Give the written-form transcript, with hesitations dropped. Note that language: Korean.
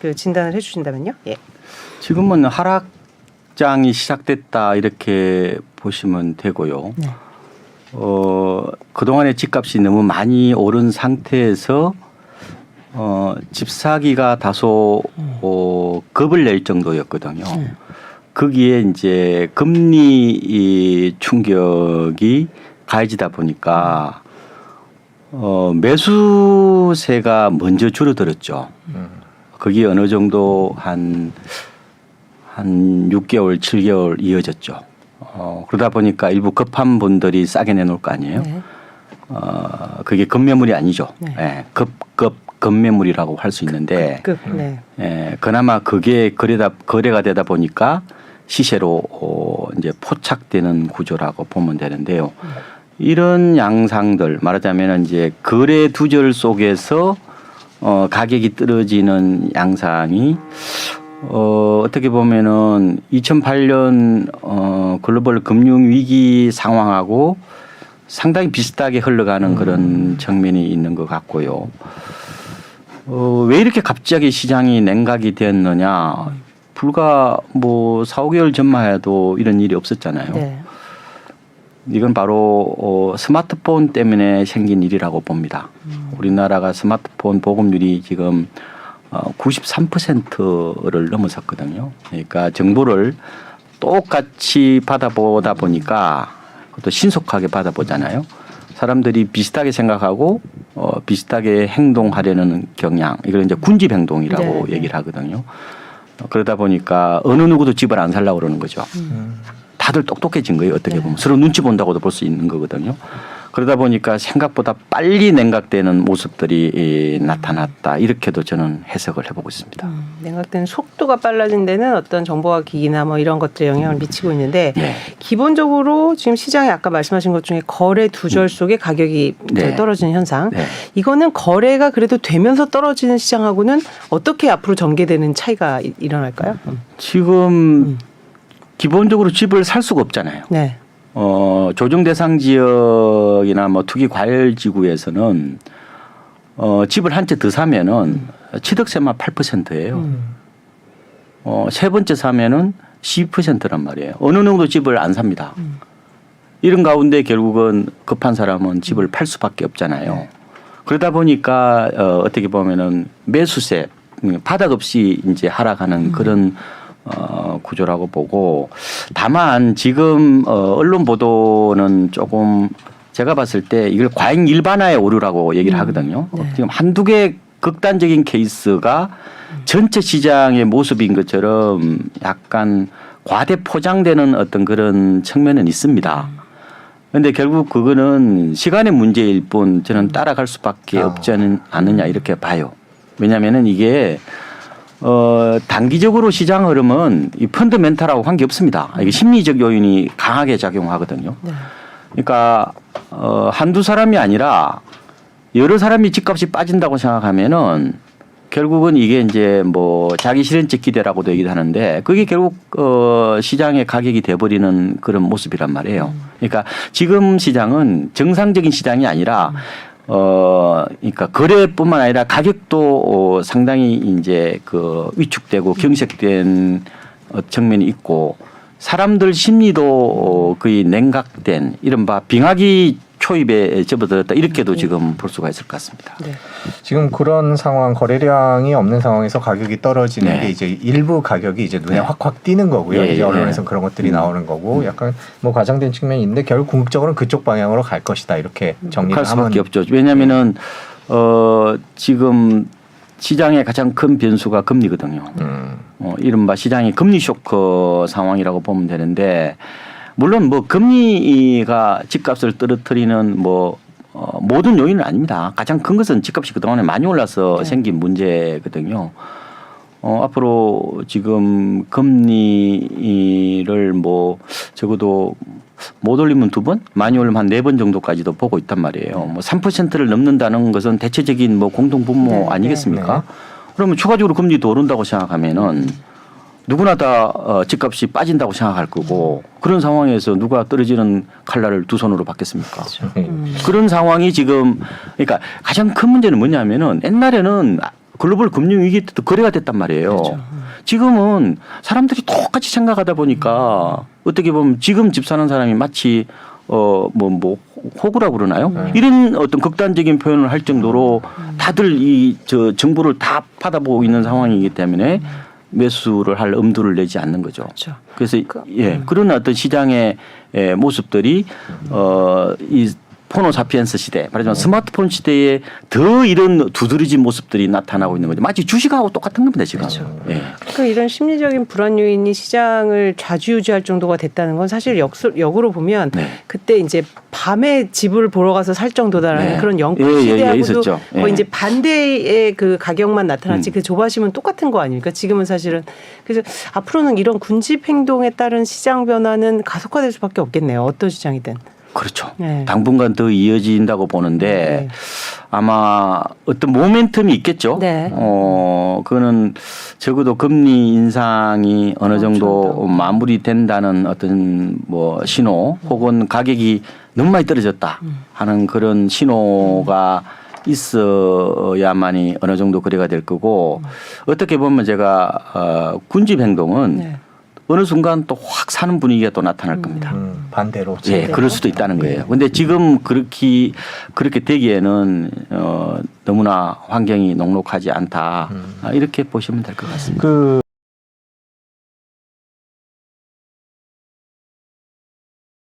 그 진단을 해주신다면요. 예. 지금은 하락장이 시작됐다 이렇게 보시면 되고요. 네. 그동안의 집값이 너무 많이 오른 상태에서 집 사기가 다소 겁을 낼 정도였거든요. 거기에 이제 금리 이 충격이 가해지다 보니까 매수세가 먼저 줄어들었죠. 그게 어느 정도 한 6개월, 7개월 이어졌죠. 그러다 보니까 일부 급한 분들이 싸게 내놓을 거 아니에요. 네. 그게 급매물이 아니죠. 네. 예, 급매물이라고 할 수 있는데, 네. 예, 그나마 그게 거래가 되다 보니까 시세로 이제 포착되는 구조라고 보면 되는데요. 이런 양상들 말하자면 이제 거래 두절 속에서 가격이 떨어지는 양상이 어떻게 보면은 2008년 글로벌 금융 위기 상황하고 상당히 비슷하게 흘러가는 그런 측면이 있는 것 같고요. 왜 이렇게 갑자기 시장이 냉각이 되었느냐? 불과 뭐 4, 5개월 전만 해도 이런 일이 없었잖아요. 네. 이건 이건 바로 스마트폰 때문에 생긴 일이라고 봅니다. 우리나라가 스마트폰 보급률이 지금 93%를 넘어섰거든요. 그러니까 정보를 똑같이 받아보다 보니까 그것도 신속하게 받아보잖아요. 사람들이 비슷하게 생각하고 비슷하게 행동하려는 경향, 이걸 이제 군집 행동이라고 네. 얘기를 하거든요. 그러다 보니까 어느 누구도 집을 안 살려고 그러는 거죠. 다들 똑똑해진 거예요. 어떻게 보면 서로 눈치 본다고도 볼 수 있는 거거든요. 그러다 보니까 생각보다 빨리 냉각되는 모습들이 나타났다. 이렇게도 저는 해석을 해보고 있습니다. 냉각되는 속도가 빨라진 데는 어떤 정보화 기기나 뭐 이런 것들에 영향을 미치고 있는데 네. 기본적으로 지금 시장에 아까 말씀하신 것 중에 거래 두절 속에 가격이 네. 떨어지는 현상. 네. 이거는 거래가 그래도 되면서 떨어지는 시장하고는 어떻게 앞으로 전개되는 차이가 일어날까요? 지금 기본적으로 집을 살 수가 없잖아요. 네. 조정 대상 지역이나 뭐 투기 과열 지구에서는 집을 한 채 더 사면은 취득세만 8%예요. 세 번째 사면은 12%란 말이에요. 어느 누구도 집을 안 삽니다. 이런 가운데 결국은 급한 사람은 집을 팔 수밖에 없잖아요. 그러다 보니까 어떻게 보면은 매수세 바닥 없이 이제 하락하는 그런 구조라고 보고, 다만 지금 언론 보도는 조금 제가 봤을 때 이걸 과잉 일반화의 오류라고 얘기를 하거든요. 네. 지금 한두 개 극단적인 케이스가 전체 시장의 모습인 것처럼 약간 과대 포장되는 어떤 그런 측면은 있습니다. 그런데 결국 그거는 시간의 문제일 뿐 저는 따라갈 수밖에 없지 않느냐 이렇게 봐요. 왜냐하면은 이게 단기적으로 시장 흐름은 이 펀더멘탈하고 관계 없습니다. 이게 심리적 요인이 강하게 작용하거든요. 네. 그러니까 한두 사람이 아니라 여러 사람이 집값이 빠진다고 생각하면은 결국은 이게 이제 뭐 자기 실현적 기대라고도 얘기를 하는데 그게 결국 시장의 가격이 돼버리는 그런 모습이란 말이에요. 그러니까 지금 시장은 정상적인 시장이 아니라 그러니까 거래뿐만 아니라 가격도 상당히 이제 그 위축되고 경색된 측면이 있고 사람들 심리도 거의 냉각된 이른바 빙하기 초입에 접어들었다 이렇게도 지금 볼 수가 있을 것 같습니다. 네. 지금 그런 상황, 거래량이 없는 상황에서 가격이 떨어지는 네. 게 이제 일부 가격이 이제 눈에 네. 확확 띄는 거고요. 예, 이제 예. 언론에서는 그런 것들이 나오는 거고 약간 뭐 과장된 측면이 있는데 결국 궁극적으로는 그쪽 방향으로 갈 것이다 이렇게 정리를 할 하면 수밖에 없죠. 왜냐하면은 지금 시장의 가장 큰 변수가 금리거든요. 이른바 시장의 금리 쇼크 상황이라고 보면 되는데 물론 뭐 금리가 집값을 떨어뜨리는 뭐 모든 요인은 아닙니다. 가장 큰 것은 집값이 그동안에 많이 올라서 생긴 문제거든요. 앞으로 지금 금리를 뭐 적어도 못 올리면 2번, 많이 올리면 한 4번 정도까지도 보고 있단 말이에요. 뭐 3%를 넘는다는 것은 대체적인 뭐 공동 분모 아니겠습니까? 그러면 추가적으로 금리 더 오른다고 생각하면은 누구나 다 집값이 빠진다고 생각할 거고 그런 상황에서 누가 떨어지는 칼날을 두 손으로 받겠습니까? 그런 상황이 지금 그러니까 가장 큰 문제는 뭐냐면은 옛날에는 글로벌 금융 위기 때도 거래가 됐단 말이에요. 그렇죠. 지금은 사람들이 똑같이 생각하다 보니까 어떻게 보면 지금 집 사는 사람이 마치 뭐 호구라고 그러나요? 이런 어떤 극단적인 표현을 할 정도로 다들 저 정보를 다 받아보고 있는 상황이기 때문에 매수를 할 엄두를 내지 않는 거죠. 그렇죠. 그래서 그런 어떤 시장의 모습들이 이 포노사피엔스 시대, 말하자면 스마트폰 시대에 더 이런 두드러진 모습들이 나타나고 있는 거죠. 마치 주식하고 똑같은 겁니다, 지금. 그렇죠. 예. 그러니까 이런 심리적인 불안 요인이 시장을 좌지우지할 정도가 됐다는 건 사실 역으로 보면 네. 그때 이제 밤에 집을 보러 가서 살 정도다라는 네. 그런 영국 예, 예, 시대하고도 있었죠. 예. 거의 이제 반대의 그 가격만 나타났지 그 조바심은 똑같은 거 아닙니까? 지금은 사실은 그래서 앞으로는 이런 군집 행동에 따른 시장 변화는 가속화될 수밖에 없겠네요. 어떤 시장이든. 그렇죠. 네. 당분간 더 이어진다고 보는데 아마 어떤 모멘텀이 있겠죠. 네. 그거는 적어도 금리 인상이 어느 정도 마무리된다는 어떤 뭐 신호 혹은 가격이 너무 많이 떨어졌다 하는 그런 신호가 있어야만이 어느 정도 거래가 될 거고 어떻게 보면 제가 군집 행동은 네. 어느 순간 또 확 사는 분위기가 또 나타날 겁니다. 반대로. 예, 그럴 수도 있다는 거예요. 근데 지금 그렇게 되기에는 너무나 환경이 녹록하지 않다. 이렇게 보시면 될 것 같습니다.